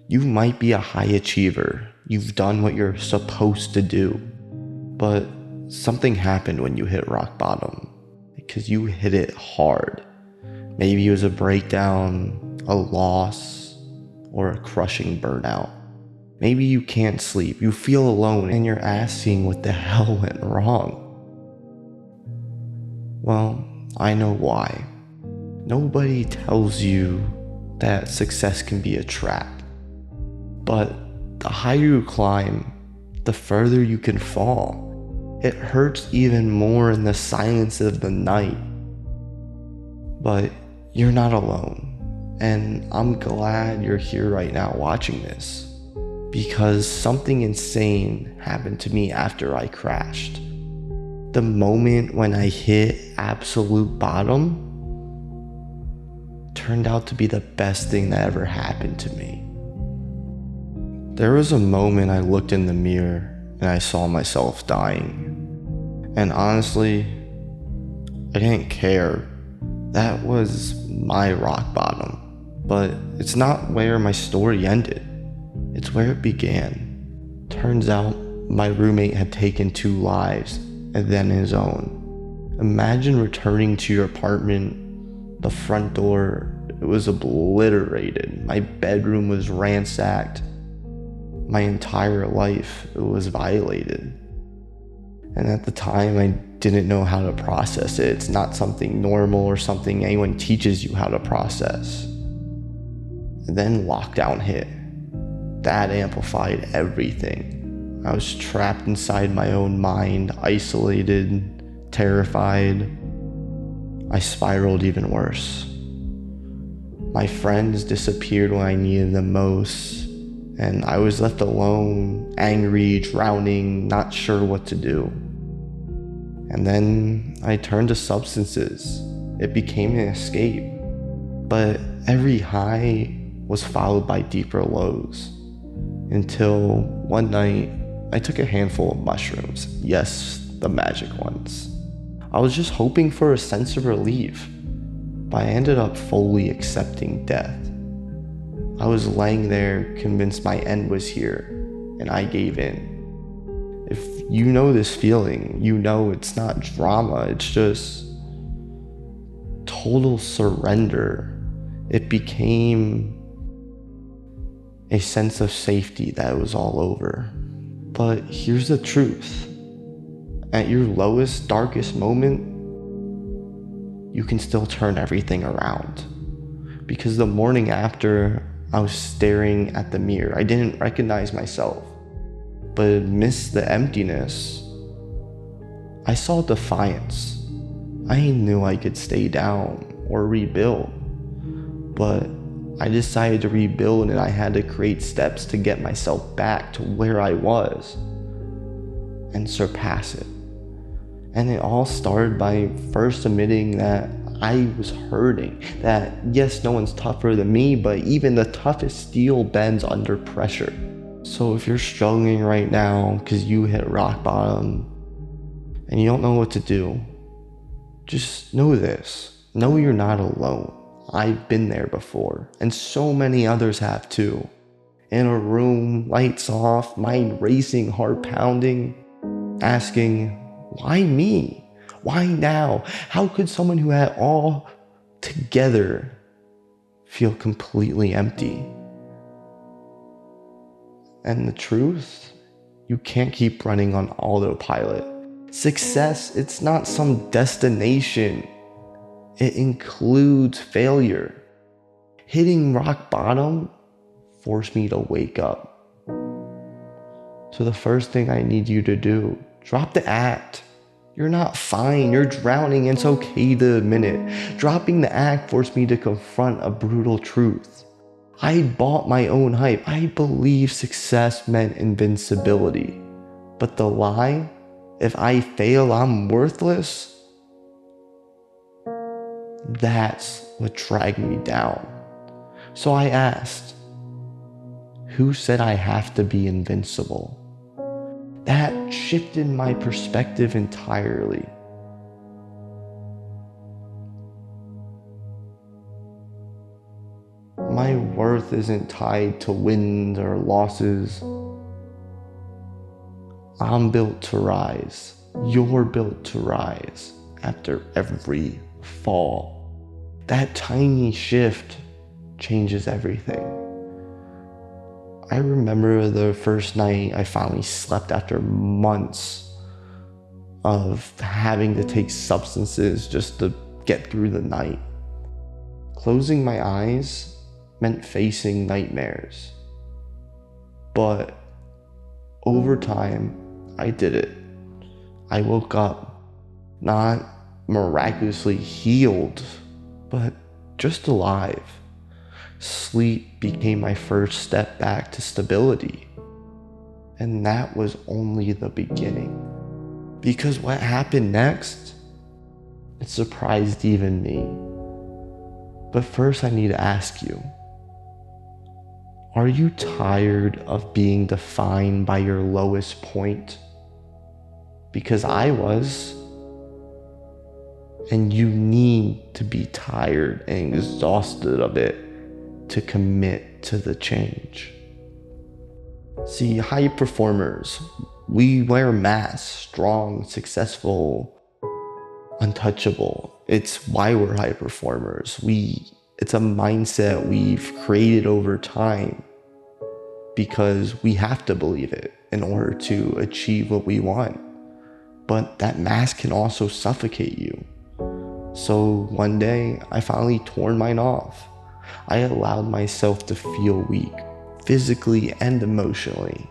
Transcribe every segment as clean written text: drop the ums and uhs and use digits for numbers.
You might be a high achiever. You've done what you're supposed to do. But something happened when you hit rock bottom. Because you hit it hard. Maybe it was a breakdown, a loss, or a crushing burnout. Maybe you can't sleep. You feel alone and you're asking what the hell went wrong. Well, I know why. Nobody tells you that success can be a trap. But the higher you climb, the further you can fall. It hurts even more in the silence of the night. But you're not alone. And I'm glad you're here right now watching this. Because something insane happened to me after I crashed. The moment when I hit absolute bottom turned out to be the best thing that ever happened to me. There was a moment I looked in the mirror and I saw myself dying. And honestly, I didn't care. That was my rock bottom. But it's not where my story ended. It's where it began. Turns out my roommate had taken 2 lives and then his own. Imagine returning to your apartment. The front door, it was obliterated. My bedroom was ransacked. My entire life, it was violated. And at the time, I didn't know how to process it. It's not something normal or something anyone teaches you how to process. And then lockdown hit. That amplified everything. I was trapped inside my own mind, isolated, terrified. I spiraled even worse. My friends disappeared when I needed them most, and I was left alone, angry, drowning, not sure what to do. And then I turned to substances. It became an escape. But every high was followed by deeper lows. Until one night, I took a handful of mushrooms. Yes, the magic ones. I was just hoping for a sense of relief, but I ended up fully accepting death. I was laying there, convinced my end was here, and I gave in. If you know this feeling, you know it's not drama, it's just total surrender. It became a sense of safety that was all over. But here's the truth. At your lowest, darkest moment, you can still turn everything around. Because the morning after, I was staring at the mirror. I didn't recognize myself, but amidst the emptiness, I saw defiance. I knew I could stay down or rebuild, but I decided to rebuild, and I had to create steps to get myself back to where I was and surpass it. And it all started by first admitting that I was hurting, that yes, no one's tougher than me, but even the toughest steel bends under pressure. So if you're struggling right now because you hit rock bottom and you don't know what to do, just know this. Know you're not alone. I've been there before, and so many others have too. In a room, lights off, mind racing, heart pounding, asking, why me? Why now? How could someone who had all together feel completely empty? And the truth, you can't keep running on autopilot. Success, it's not some destination. It includes failure. Hitting rock bottom forced me to wake up. So the first thing I need you to do, drop the act. You're not fine, you're drowning, and it's okay to admit it. Dropping the act forced me to confront a brutal truth. I bought my own hype. I believed success meant invincibility. But the lie, if I fail, I'm worthless, that's what dragged me down. So I asked, who said I have to be invincible? That shifted my perspective entirely. My worth isn't tied to wins or losses. I'm built to rise. You're built to rise after every fall. That tiny shift changes everything. I remember the first night I finally slept after months of having to take substances just to get through the night. Closing my eyes meant facing nightmares. But over time, I did it. I woke up, not miraculously healed, but just alive. Sleep became my first step back to stability. And that was only the beginning. Because what happened next, it surprised even me. But first I need to ask you, are you tired of being defined by your lowest point? Because I was. And you need to be tired and exhausted of it to commit to the change. See, high performers, we wear masks, strong, successful, untouchable. It's why we're high performers. It's a mindset we've created over time because we have to believe it in order to achieve what we want. But that mask can also suffocate you. So one day, I finally torn mine off. I allowed myself to feel weak, physically and emotionally.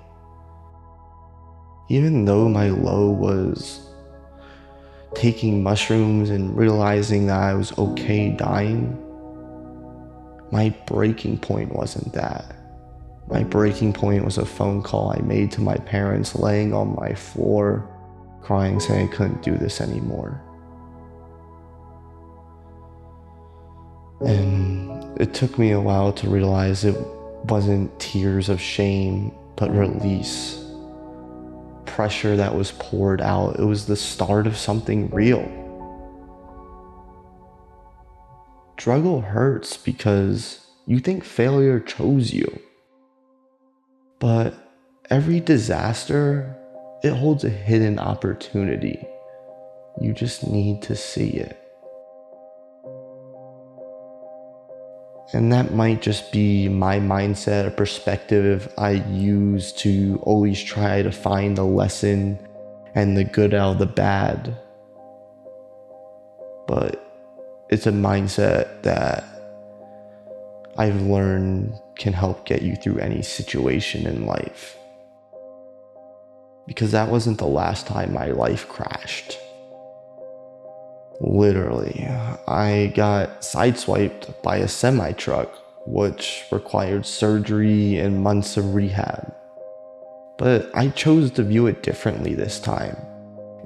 Even though my low was taking mushrooms and realizing that I was okay dying, my breaking point wasn't that. My breaking point was a phone call I made to my parents laying on my floor, crying, saying I couldn't do this anymore. And it took me a while to realize it wasn't tears of shame, but release. Pressure that was poured out. It was the start of something real. Struggle hurts because you think failure chose you. But every disaster, it holds a hidden opportunity. You just need to see it. And that might just be my mindset, a perspective I use to always try to find the lesson and the good out of the bad. But it's a mindset that I've learned can help get you through any situation in life. Because that wasn't the last time my life crashed. Literally, I got sideswiped by a semi-truck, which required surgery and months of rehab. But I chose to view it differently this time.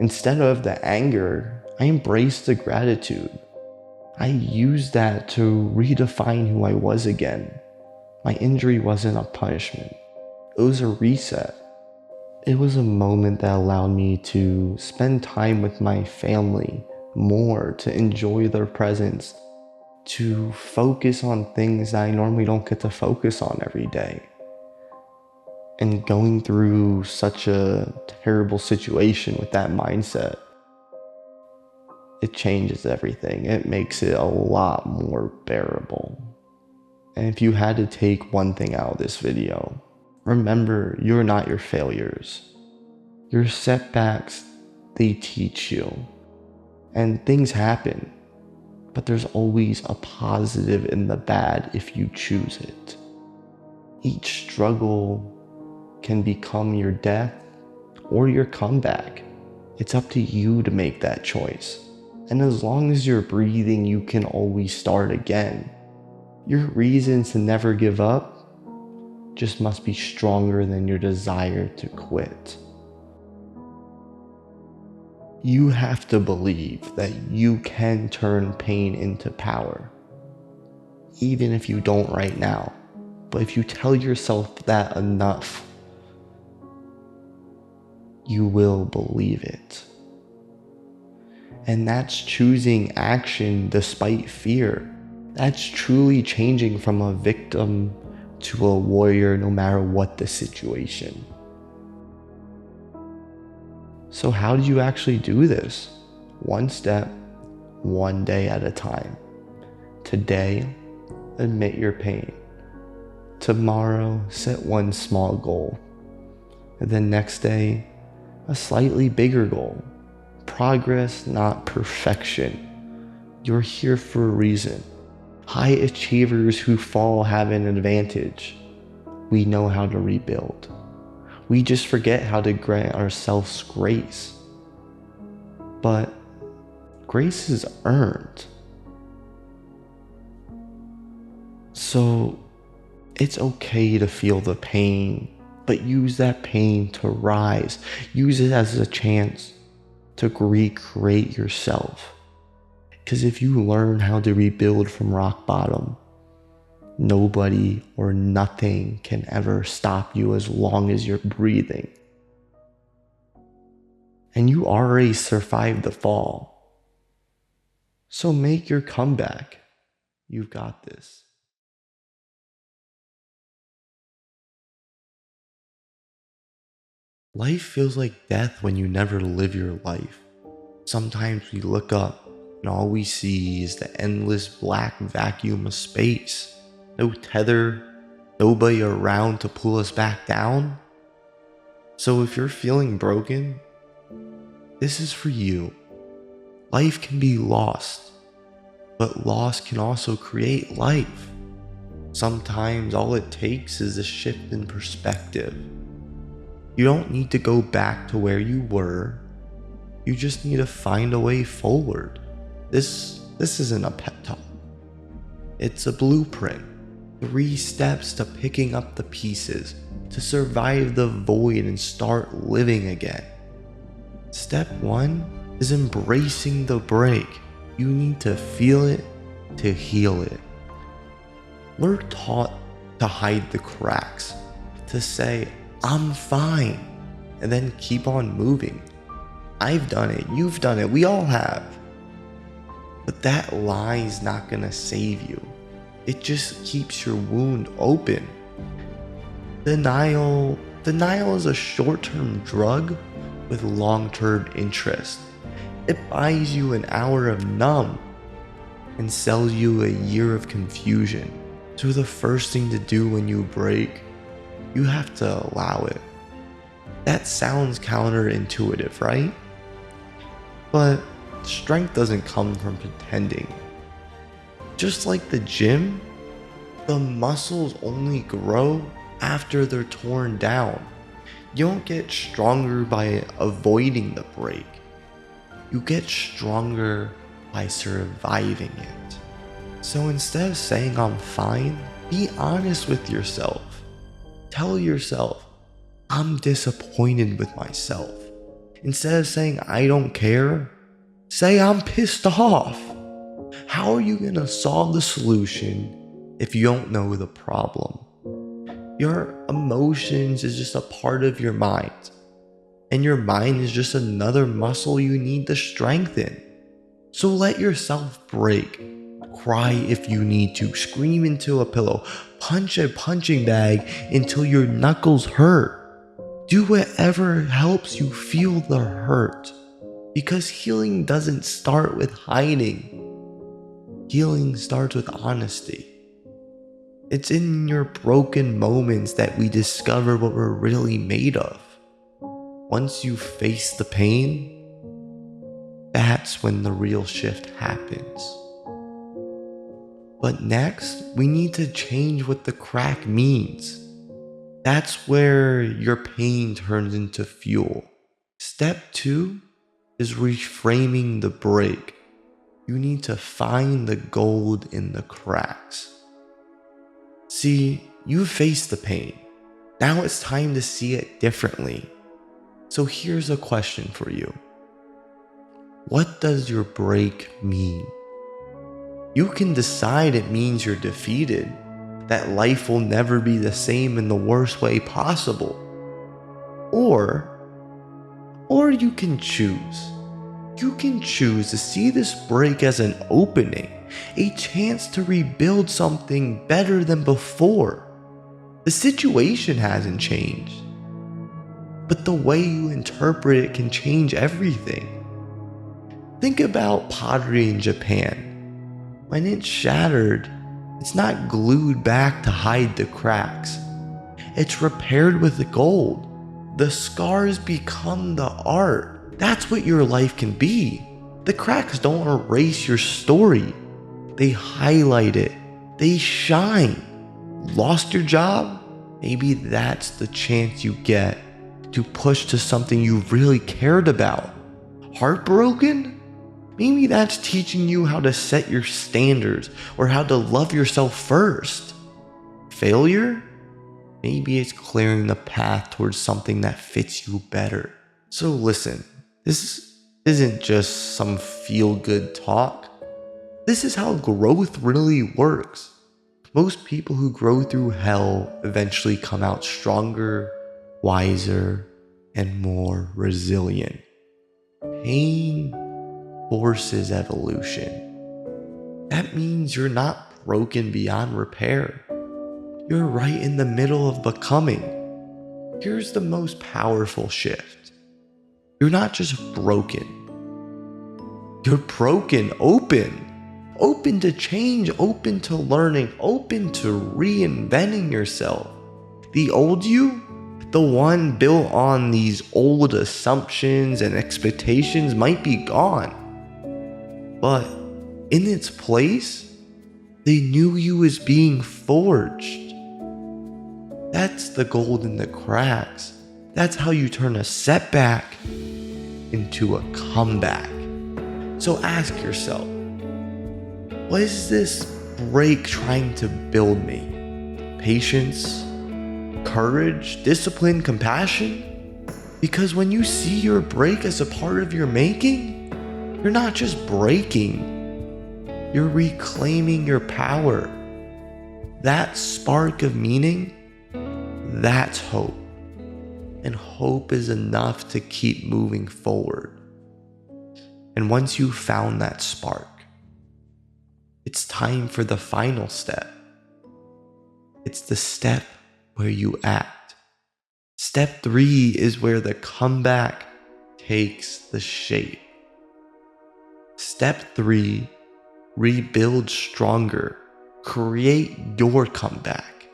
Instead of the anger, I embraced the gratitude. I used that to redefine who I was again. My injury wasn't a punishment. It was a reset. It was a moment that allowed me to spend time with my family more, to enjoy their presence, to focus on things that I normally don't get to focus on every day. And going through such a terrible situation with that mindset, it changes everything. It makes it a lot more bearable. And if you had to take one thing out of this video, remember, you're not your failures. Your setbacks, they teach you. And things happen, but there's always a positive in the bad if you choose it. Each struggle can become your death or your comeback. It's up to you to make that choice. And as long as you're breathing, you can always start again. Your reasons to never give up just must be stronger than your desire to quit. You have to believe that you can turn pain into power, even if you don't right now. But if you tell yourself that enough, you will believe it. And that's choosing action despite fear. That's truly changing from a victim to a warrior no matter what the situation. So how do you actually do this? One step, one day at a time. Today, admit your pain. Tomorrow, set one small goal. And then next day, a slightly bigger goal. Progress, not perfection. You're here for a reason. High achievers who fall have an advantage. We know how to rebuild. We just forget how to grant ourselves grace. But grace is earned. So it's okay to feel the pain, but use that pain to rise. Use it as a chance to recreate yourself. Because if you learn how to rebuild from rock bottom, nobody or nothing can ever stop you as long as you're breathing. And you already survived the fall. So make your comeback. You've got this. Life feels like death when you never live your life. Sometimes we look up and all we see is the endless black vacuum of space. No tether, nobody around to pull us back down. So if you're feeling broken, this is for you. Life can be lost, but loss can also create life. Sometimes all it takes is a shift in perspective. You don't need to go back to where you were. You just need to find a way forward. This isn't a pep talk. It's a blueprint. 3 steps to picking up the pieces, to survive the void and start living again. Step 1 is embracing the break. You need to feel it to heal it. We're taught to hide the cracks, to say, I'm fine, and then keep on moving. I've done it, you've done it, we all have. But that lie's not gonna save you. It just keeps your wound open. Denial is a short-term drug with long-term interest. It buys you an hour of numb and sells you a year of confusion. So the first thing to do when you break, you have to allow it. That sounds counterintuitive, right? But strength doesn't come from pretending. Just like the gym, the muscles only grow after they're torn down. You don't get stronger by avoiding the break. You get stronger by surviving it. So instead of saying I'm fine, be honest with yourself. Tell yourself, I'm disappointed with myself. Instead of saying I don't care, say I'm pissed off. How are you gonna solve the solution if you don't know the problem? Your emotions is just a part of your mind, and your mind is just another muscle you need to strengthen. So let yourself break. Cry if you need to, scream into a pillow, punch a punching bag until your knuckles hurt. Do whatever helps you feel the hurt, because healing doesn't start with hiding. Healing starts with honesty. It's in your broken moments that we discover what we're really made of. Once you face the pain, that's when the real shift happens. But next, we need to change what the crack means. That's where your pain turns into fuel. Step 2 is reframing the break. You need to find the gold in the cracks. See, you faced the pain. Now it's time to see it differently. So here's a question for you. What does your break mean? You can decide it means you're defeated, that life will never be the same in the worst way possible. Or you can choose. You can choose to see this break as an opening, a chance to rebuild something better than before. The situation hasn't changed, but the way you interpret it can change everything. Think about pottery in Japan. When it's shattered, it's not glued back to hide the cracks. It's repaired with gold. The scars become the art. That's what your life can be. The cracks don't erase your story. They highlight it. They shine. Lost your job? Maybe that's the chance you get to push to something you really cared about. Heartbroken? Maybe that's teaching you how to set your standards or how to love yourself first. Failure? Maybe it's clearing the path towards something that fits you better. So listen, this isn't just some feel-good talk. This is how growth really works. Most people who grow through hell eventually come out stronger, wiser, and more resilient. Pain forces evolution. That means you're not broken beyond repair. You're right in the middle of becoming. Here's the most powerful shift. You're not just broken. You're broken open. Open to change, open to learning, open to reinventing yourself. The old you, the one built on these old assumptions and expectations, might be gone. But in its place, the new you is being forged. That's the gold in the cracks. That's how you turn a setback into a comeback. So ask yourself, what is this break trying to build me? Patience? Courage? Discipline? Compassion? Because when you see your break as a part of your making, you're not just breaking, you're reclaiming your power. That spark of meaning, that's hope. And hope is enough to keep moving forward. And once you've found that spark, it's time for the final step. It's the step where you act. Step 3 is where the comeback takes the shape. Step 3, rebuild stronger. Create your comeback.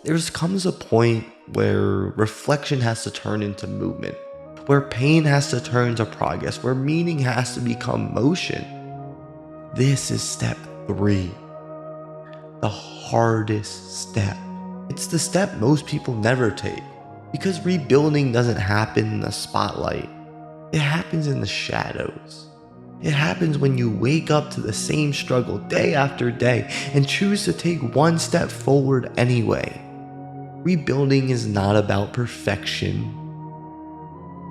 There comes a point where reflection has to turn into movement, where pain has to turn into progress, where meaning has to become motion. This is step 3, the hardest step. It's the step most people never take, because rebuilding doesn't happen in the spotlight. It happens in the shadows. It happens when you wake up to the same struggle day after day and choose to take one step forward anyway. Rebuilding is not about perfection.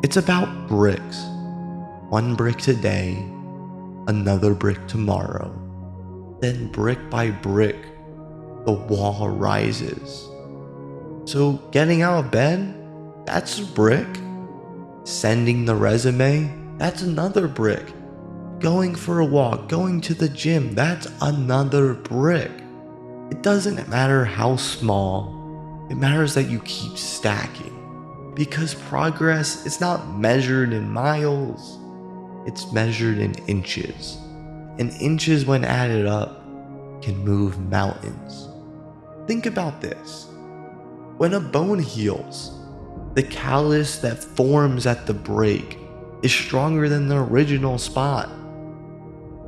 It's about bricks. One brick today, another brick tomorrow. Then brick by brick, the wall rises. So getting out of bed, that's a brick. Sending the resume, that's another brick. Going for a walk, going to the gym, that's another brick. It doesn't matter how small, it matters that you keep stacking. Because progress is not measured in miles, it's measured in inches. And inches, when added up, can move mountains. Think about this. When a bone heals, the callus that forms at the break is stronger than the original spot.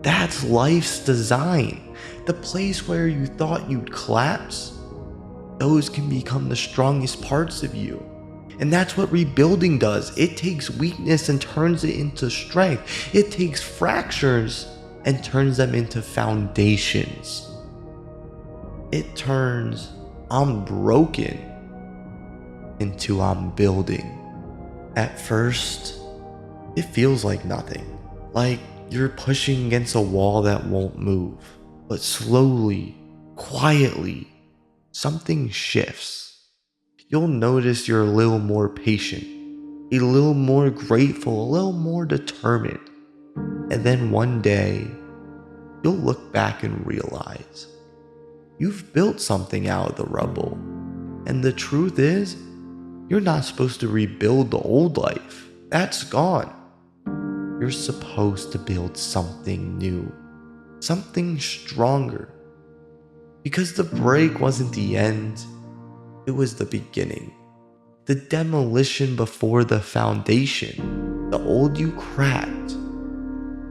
That's life's design. The place where you thought you'd collapse, those can become the strongest parts of you. And that's what rebuilding does. It takes weakness and turns it into strength. It takes fractures and turns them into foundations. It turns I'm broken into I'm building. At first, it feels like nothing. Like you're pushing against a wall that won't move. But slowly, quietly, something shifts. You'll notice you're a little more patient, a little more grateful, a little more determined. And then one day, you'll look back and realize you've built something out of the rubble. And the truth is, you're not supposed to rebuild the old life. That's gone. You're supposed to build something new, something stronger. Because the break wasn't the end, it was the beginning. The demolition before the foundation. The old you cracked,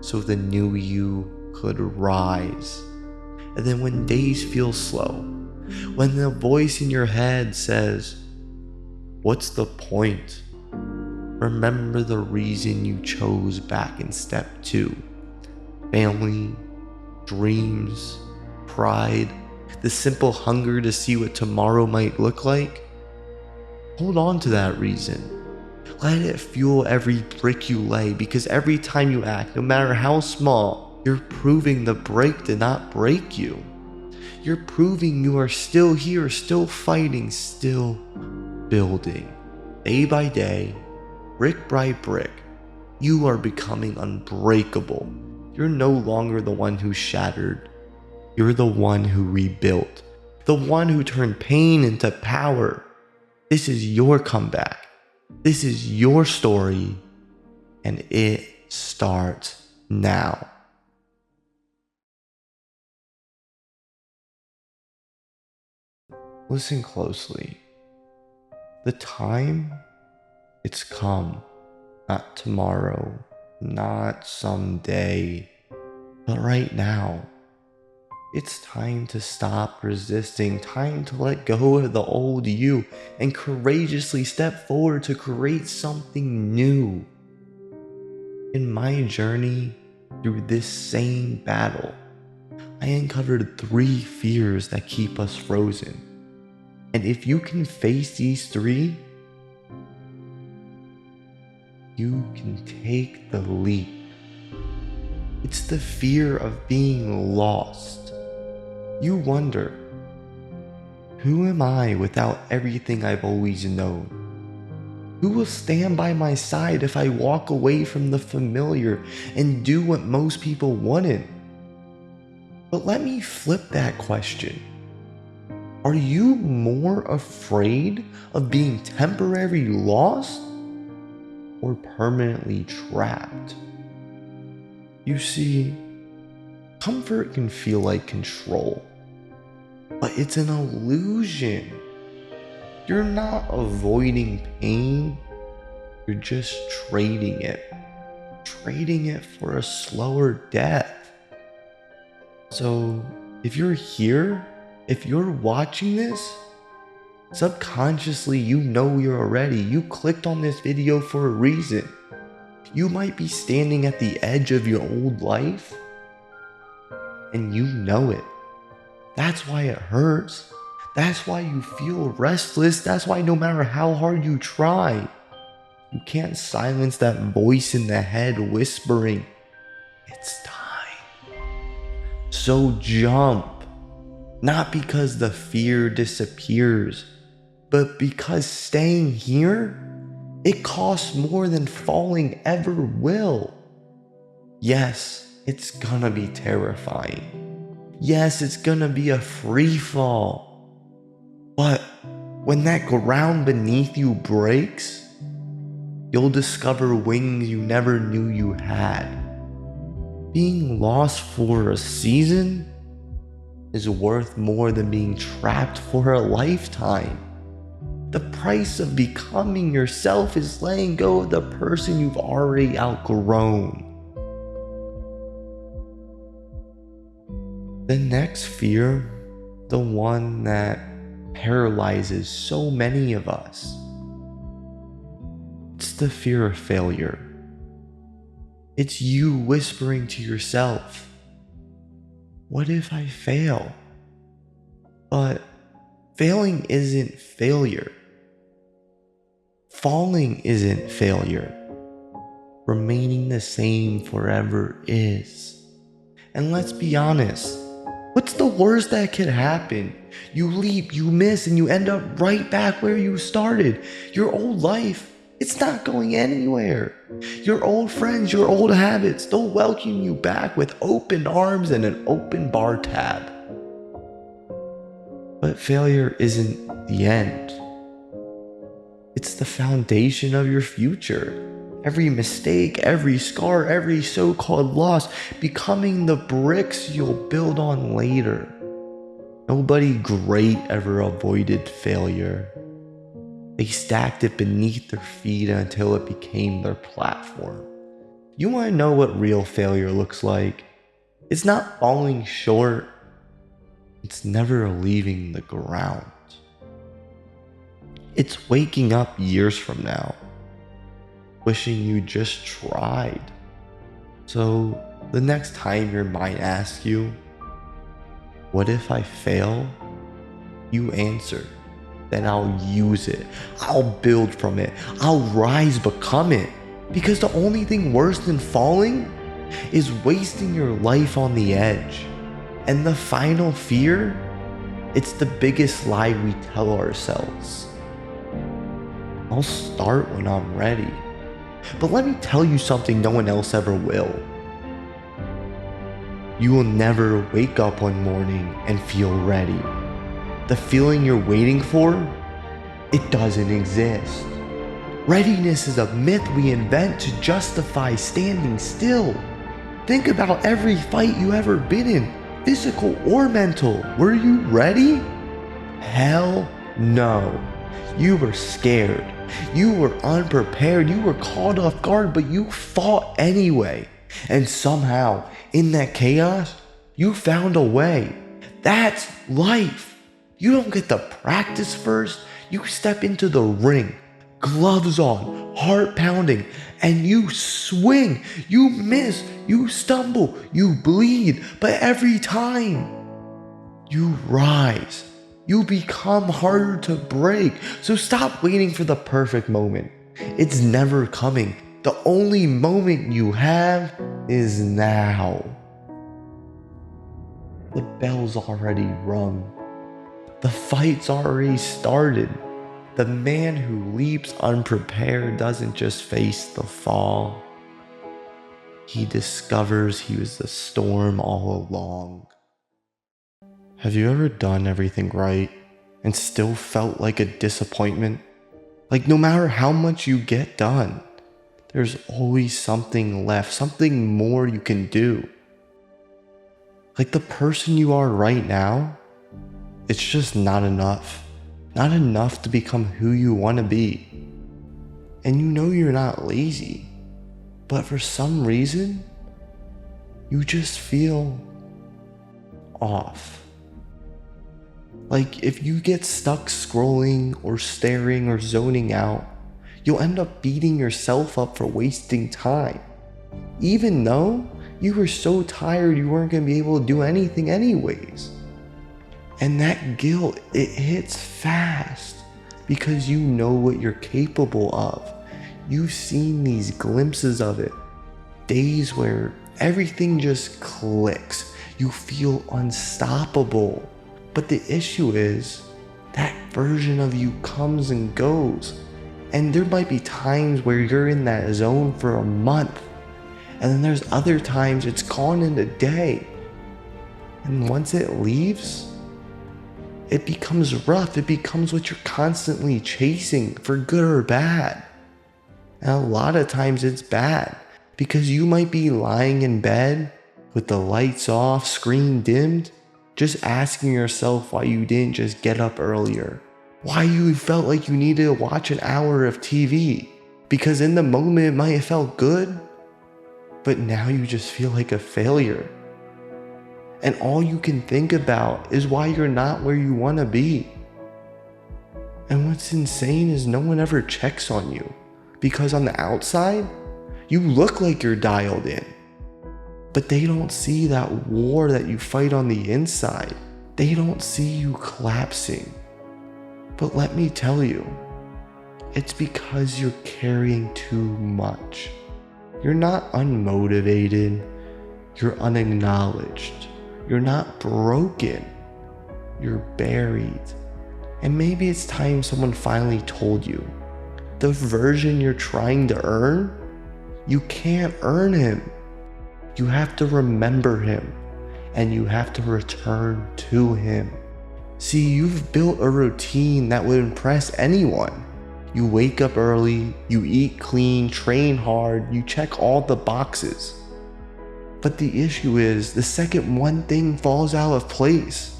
so the new you could rise. And then when days feel slow, when the voice in your head says, "What's the point?" remember the reason you chose back in step 2. Family, dreams, pride, the simple hunger to see what tomorrow might look like. Hold on to that reason. Let it fuel every brick you lay, because every time you act, no matter how small, you're proving the break did not break you. You're proving you are still here, still fighting, still building. Day by day, brick by brick, you are becoming unbreakable. You're no longer the one who shattered. You're the one who rebuilt, the one who turned pain into power. This is your comeback. This is your story, and it starts now. Listen closely. The time, it's come. Not tomorrow, not someday, but right now. It's time to stop resisting, time to let go of the old you and courageously step forward to create something new. In my journey through this same battle, I uncovered 3 fears that keep us frozen. And if you can face these 3, you can take the leap. It's the fear of being lost. You wonder, who am I without everything I've always known? Who will stand by my side if I walk away from the familiar and do what most people wouldn't? But let me flip that question. Are you more afraid of being temporarily lost or permanently trapped? You see, comfort can feel like control, but it's an illusion. You're not avoiding pain, you're just trading it for a slower death. So if you're here, if you're watching this, subconsciously you know you're ready. You clicked on this video for a reason. You might be standing at the edge of your old life, and you know it. That's why it hurts. That's why you feel restless. That's why no matter how hard you try, you can't silence that voice in the head whispering, "It's time." So jump. Not because the fear disappears, but because staying here, it costs more than falling ever will. Yes, it's gonna be terrifying. Yes, it's gonna be a free fall. But when that ground beneath you breaks, you'll discover wings you never knew you had. Being lost for a season is worth more than being trapped for a lifetime. The price of becoming yourself is letting go of the person you've already outgrown. The next fear, the one that paralyzes so many of us, it's the fear of failure. It's you whispering to yourself, "What if I fail?" But failing isn't failure. Falling isn't failure. Remaining the same forever is. And let's be honest, what's the worst that could happen? You leap, you miss, and you end up right back where you started. Your old life, It's not going anywhere. Your old friends, your old habits, they'll welcome you back with open arms and an open bar tab. But failure isn't the end. It's the foundation of your future. Every mistake, every scar, every so-called loss, becoming the bricks you'll build on later. Nobody great ever avoided failure. They stacked it beneath their feet until it became their platform. You want to know what real failure looks like? It's not falling short. It's never leaving the ground. It's waking up years from now, wishing you just tried. So the next time your mind asks you, what if I fail? You answer, then I'll use it. I'll build from it. I'll rise, become it. Because the only thing worse than falling is wasting your life on the edge. And the final fear, it's the biggest lie we tell ourselves. I'll start when I'm ready. But let me tell you something no one else ever will. You will never wake up one morning and feel ready. The feeling you're waiting for, it doesn't exist. Readiness is a myth we invent to justify standing still. Think about every fight you ever been in, physical or mental. Were you ready? Hell no. You were scared. You were unprepared. You were caught off guard, but you fought anyway. And somehow, in that chaos, you found a way. That's life. You don't get to practice first. You step into the ring, gloves on, heart pounding, and you swing. You miss, you stumble, you bleed, but every time you rise, you become harder to break. So stop waiting for the perfect moment. It's never coming. The only moment you have is now. The bell's already rung. The fight's already started. The man who leaps unprepared doesn't just face the fall. He discovers he was the storm all along. Have you ever done everything right and still felt like a disappointment? Like no matter how much you get done, there's always something left, something more you can do. Like the person you are right now, it's just not enough. Not enough to become who you want to be. And you know you're not lazy, but for some reason, you just feel off. Like if you get stuck scrolling or staring or zoning out, you'll end up beating yourself up for wasting time, even though you were so tired you weren't going to be able to do anything anyways. And that guilt, it hits fast because you know what you're capable of. You've seen these glimpses of it, days where everything just clicks. You feel unstoppable. But the issue is that version of you comes and goes. And there might be times where you're in that zone for a month. And then there's other times it's gone in a day. And once it leaves, it becomes rough. It becomes what you're constantly chasing, for good or bad. And a lot of times it's bad because you might be lying in bed with the lights off, screen dimmed, just asking yourself why you didn't just get up earlier. Why you felt like you needed to watch an hour of TV. Because in the moment it might have felt good, but now you just feel like a failure. And all you can think about is why you're not where you want to be. And what's insane is no one ever checks on you. Because on the outside, you look like you're dialed in. But they don't see that war that you fight on the inside. They don't see you collapsing. But let me tell you, it's because you're carrying too much. You're not unmotivated. You're unacknowledged. You're not broken. You're buried. And maybe it's time someone finally told you the version you're trying to earn, you can't earn him. You have to remember him, and you have to return to him. See, you've built a routine that would impress anyone. You wake up early, you eat clean, train hard, you check all the boxes. But the issue is, the second one thing falls out of place,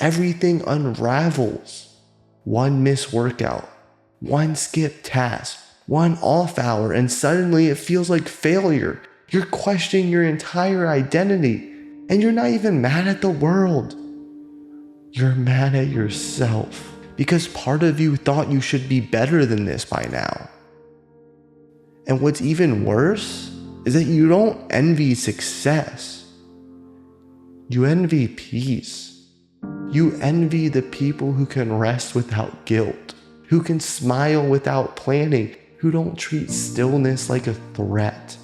everything unravels. One missed workout, one skipped task, one off hour, and suddenly it feels like failure. You're questioning your entire identity, and you're not even mad at the world. You're mad at yourself, because part of you thought you should be better than this by now. And what's even worse is that you don't envy success. You envy peace. You envy the people who can rest without guilt, who can smile without planning, who don't treat stillness like a threat.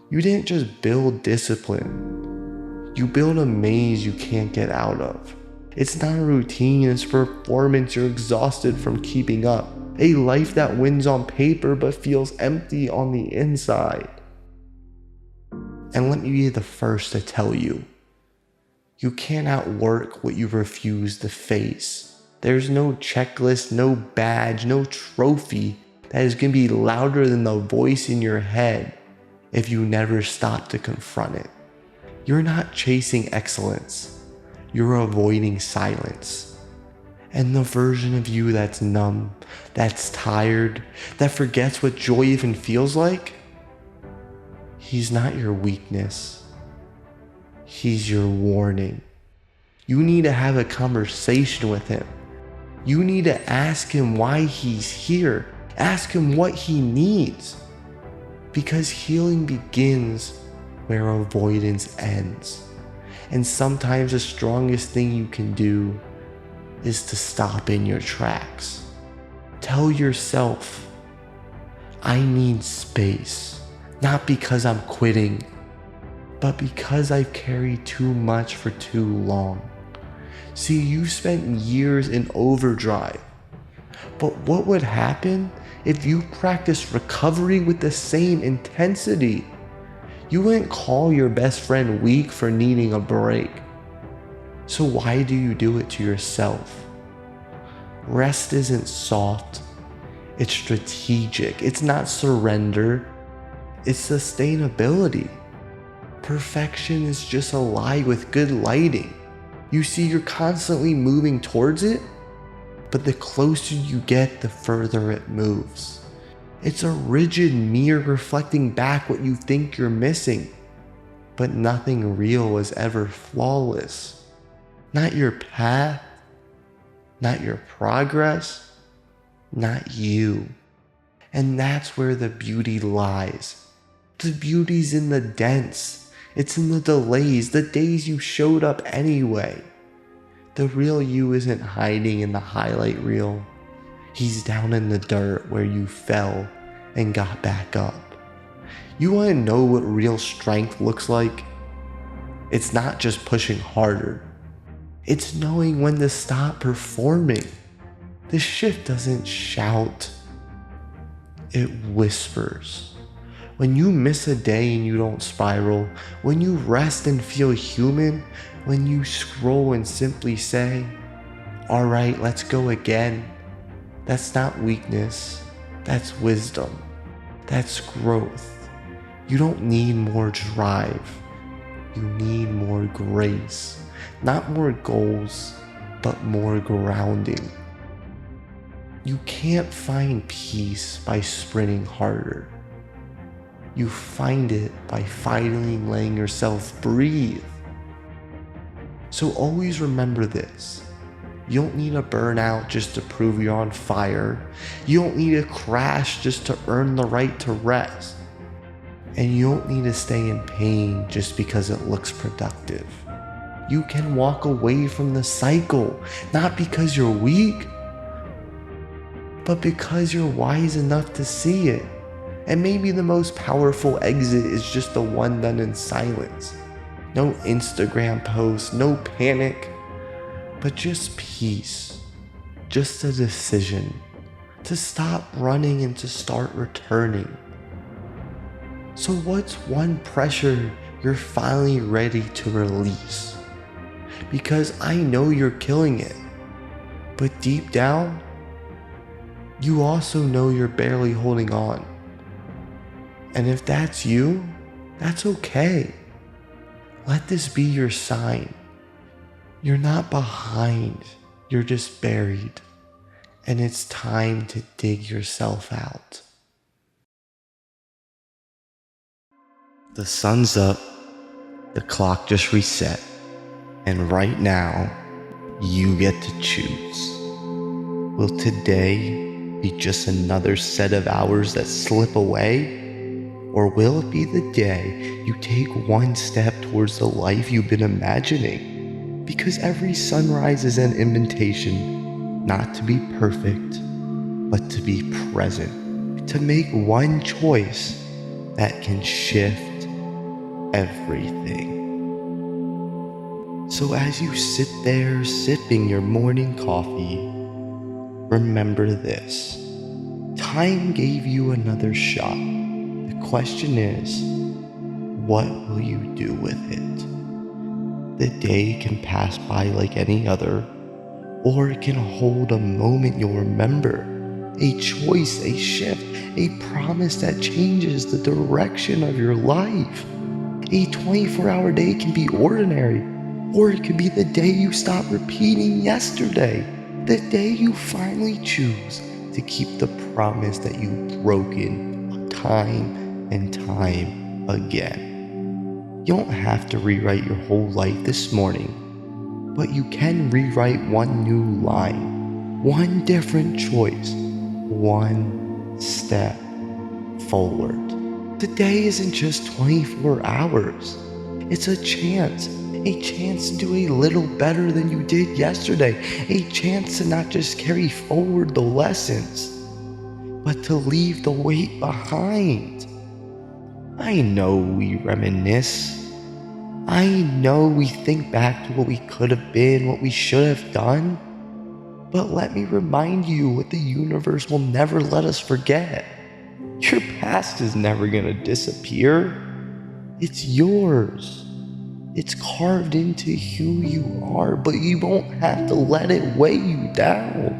You didn't just build discipline. You build a maze you can't get out of. It's not a routine, it's performance you're exhausted from keeping up. A life that wins on paper but feels empty on the inside. And let me be the first to tell you, you can't outwork what you refuse to face. There's no checklist, no badge, no trophy that is going to be louder than the voice in your head if you never stop to confront it. You're not chasing excellence. You're avoiding silence. And the version of you that's numb, that's tired, that forgets what joy even feels like, he's not your weakness. He's your warning. You need to have a conversation with him. You need to ask him why he's here. Ask him what he needs. Because healing begins where avoidance ends. And sometimes the strongest thing you can do is to stop in your tracks. Tell yourself, I need space. Not because I'm quitting, but because I've carried too much for too long. See, you spent years in overdrive. But what would happen if you practiced recovery with the same intensity? You wouldn't call your best friend weak for needing a break. So why do you do it to yourself? Rest isn't soft, it's strategic. It's not surrender, it's sustainability. Perfection is just a lie with good lighting. You see, you're constantly moving towards it, but the closer you get, the further it moves. It's a rigid mirror reflecting back what you think you're missing. But nothing real was ever flawless. Not your path, not your progress, not you. And that's where the beauty lies. The beauty's in the dents. It's in the delays, the days you showed up anyway. The real you isn't hiding in the highlight reel. He's down in the dirt where you fell and got back up. You want to know what real strength looks like? It's not just pushing harder. It's knowing when to stop performing. The shift doesn't shout. It whispers. When you miss a day and you don't spiral, when you rest and feel human, when you scroll and simply say, all right, let's go again. That's not weakness, that's wisdom, that's growth. You don't need more drive, you need more grace. Not more goals, but more grounding. You can't find peace by sprinting harder. You find it by finally letting yourself breathe. So always remember this. You don't need a burnout just to prove you're on fire. You don't need a crash just to earn the right to rest. And you don't need to stay in pain just because it looks productive. You can walk away from the cycle, not because you're weak, but because you're wise enough to see it. And maybe the most powerful exit is just the one done in silence. No Instagram posts, no panic, but just peace. Just a decision to stop running and to start returning. So what's one pressure you're finally ready to release? Because I know you're killing it, but deep down, you also know you're barely holding on. And if that's you, that's okay. Let this be your sign. You're not behind, you're just buried. And it's time to dig yourself out. The sun's up, the clock just reset, and right now, you get to choose. Will today be just another set of hours that slip away? Or will it be the day you take one step towards the life you've been imagining? Because every sunrise is an invitation not to be perfect, but to be present, to make one choice that can shift everything. So as you sit there sipping your morning coffee, remember this: time gave you another shot. The question is, what will you do with it? The day can pass by like any other, or it can hold a moment you'll remember, a choice, a shift, a promise that changes the direction of your life. A 24-hour day can be ordinary, or it could be the day you stop repeating yesterday, the day you finally choose to keep the promise that you've broken time and time again. You don't have to rewrite your whole life this morning, but you can rewrite one new line, one different choice, one step forward. Today isn't just 24 hours. It's a chance to do a little better than you did yesterday, a chance to not just carry forward the lessons, but to leave the weight behind. I know we reminisce. I know we think back to what we could have been, what we should have done. But let me remind you what the universe will never let us forget. Your past is never gonna disappear. It's yours. It's carved into who you are, but you won't have to let it weigh you down.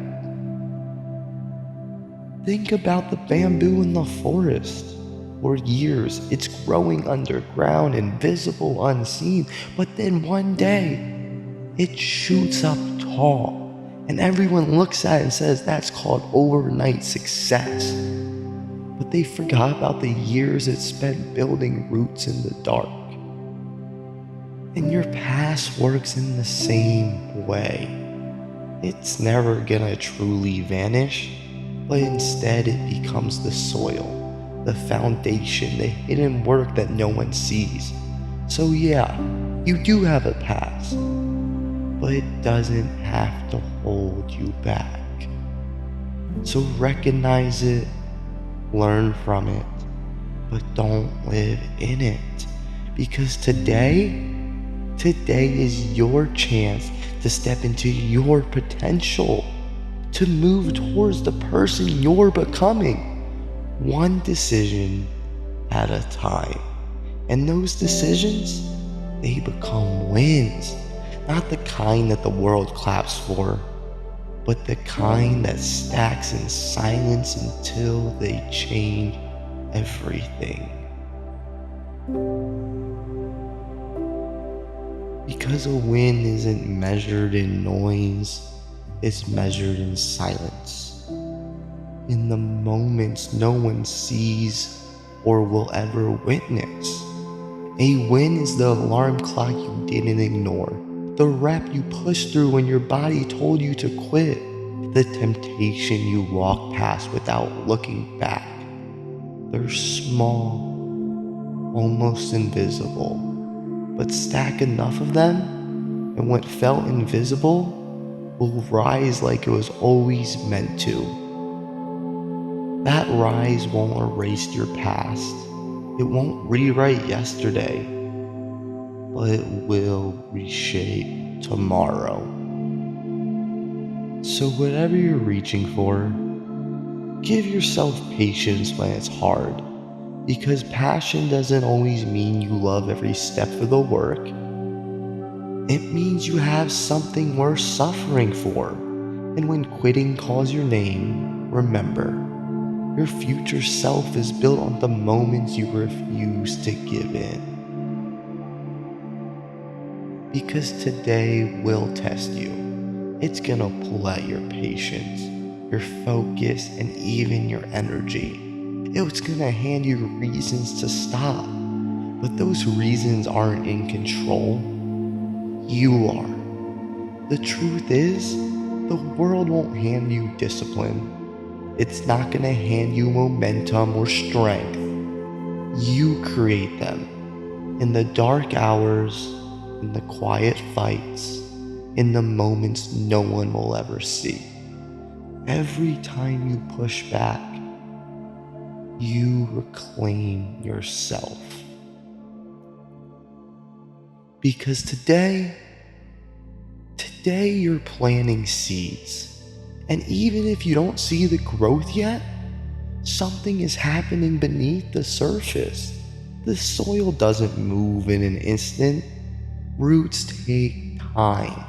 Think about the bamboo in the forest. For years, it's growing underground, invisible, unseen, but then one day, it shoots up tall, and everyone looks at it and says that's called overnight success. But they forgot about the years it spent building roots in the dark. And your past works in the same way. It's never gonna truly vanish, but instead it becomes the soil, the foundation, the hidden work that no one sees. So yeah, you do have a past, but it doesn't have to hold you back. So recognize it, learn from it, but don't live in it. Because today is your chance to step into your potential, to move towards the person you're becoming, one decision at a time. And those decisions, they become wins. Not the kind that the world claps for, but the kind that stacks in silence until they change everything. Because a win isn't measured in noise, it's measured in silence. In the moments no one sees or will ever witness. A win is the alarm clock you didn't ignore, the rep you pushed through when your body told you to quit, the temptation you walked past without looking back. They're small, almost invisible, but stack enough of them, and what felt invisible will rise like it was always meant to. That rise won't erase your past. It won't rewrite yesterday, but it will reshape tomorrow. So whatever you're reaching for, Give yourself patience when it's hard, because passion doesn't always mean you love every step of the work. It means you have something worth suffering for. And when quitting calls your name, remember, your future self is built on the moments you refuse to give in. Because today will test you. It's gonna pull out your patience, your focus, and even your energy. It's gonna hand you reasons to stop. But those reasons aren't in control. You are. The truth is, the world won't hand you discipline. It's not gonna hand you momentum or strength. You create them. In the dark hours, in the quiet fights, in the moments no one will ever see. Every time you push back, you reclaim yourself. Because today you're planting seeds. And even if you don't see the growth yet, something is happening beneath the surface. The soil doesn't move in an instant. Roots take time.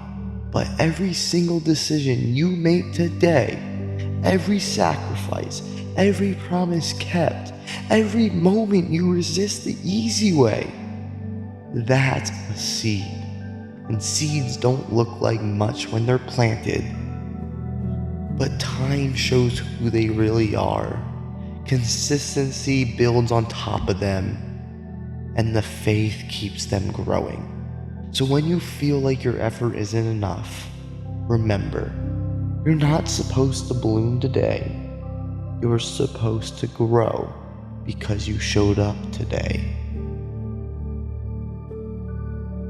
But every single decision you make today, every sacrifice, every promise kept, every moment you resist the easy way, that's a seed. And seeds don't look like much when they're planted. But time shows who they really are. Consistency builds on top of them, and the faith keeps them growing. So when you feel like your effort isn't enough, remember, you're not supposed to bloom today. You're supposed to grow because you showed up today.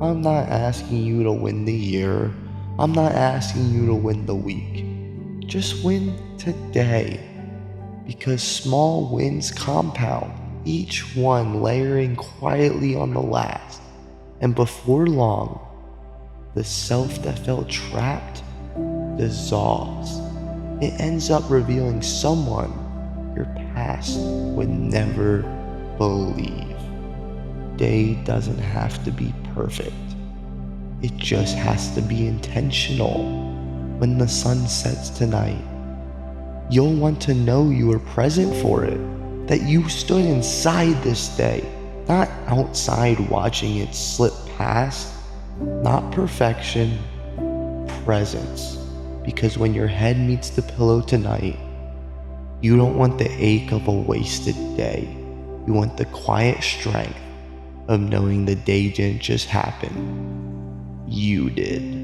I'm not asking you to win the year. I'm not asking you to win the week. Just win today. Because small wins compound, each one layering quietly on the last. And before long, the self that felt trapped dissolves. It ends up revealing someone your past would never believe. Day doesn't have to be perfect. It just has to be intentional. When the sun sets tonight, you'll want to know you were present for it, that you stood inside this day, not outside watching it slip past. Not perfection, presence. Because when your head meets the pillow tonight, you don't want the ache of a wasted day. You want the quiet strength of knowing the day didn't just happen. You did.